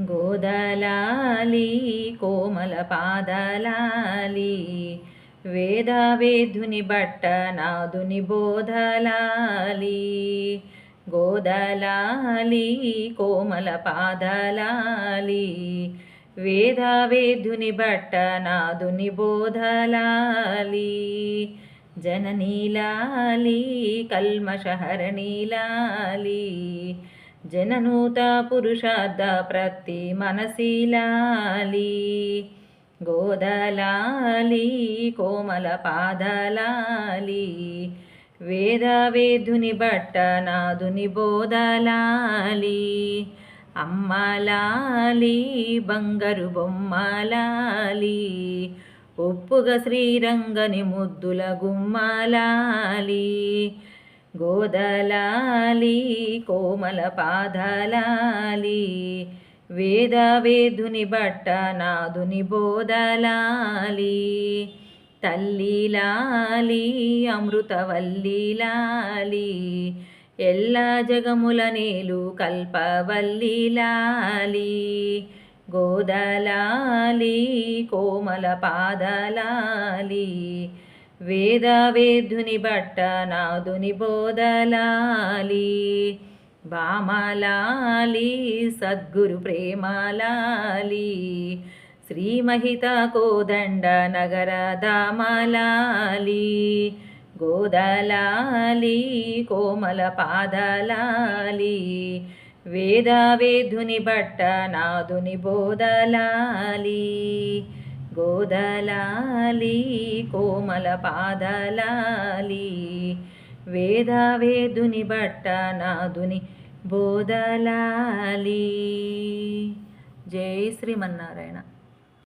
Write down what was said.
గోదలాలి కోమల పాదలాలి వేదవేధుని బట్ట నాదుని బోధలాలి గోదలాలి కోమల పాదలాలి వేదవేధుని బట్ట నాదుని బోధలాలి జననీలాలి కల్మషహరణీలాలి జననూత పురుషార్థ ప్రతి మనశీలాలి గోదలాలి కోమల పాదలాలి వేదవేధుని బట్ట నాదుని బోధలాలి అమ్మలాలి బంగారు బొమ్మలాలి ఒప్పుగా శ్రీరంగని ముద్దుల గుమ్మలాలి గోదలాలి కోమల పాదలాలి వేదవేధుని బట్ట నాదుని బోధలాలి తల్లిలాలి అమృతవల్లిలాలి ఎల్ల జగముల నేలు కల్పవల్లిలాలి గోదలాలి కోమల పాదలాలి వేదవేధుని బట్ట నాదుని బోధలాలి భామలాలి సద్గురు ప్రేమలాలి శ్రీమహిత కోదండ నగర దామలాలి గోదలాలి కోమల పాదలాలి వేదవేధుని బట్ట నాదుని బోధలాలి గోదలాలి కోమల పాదలాలి వేదవేధుని బట్ట నాదుని బోధలాలి. జై శ్రీమన్నారాయణ.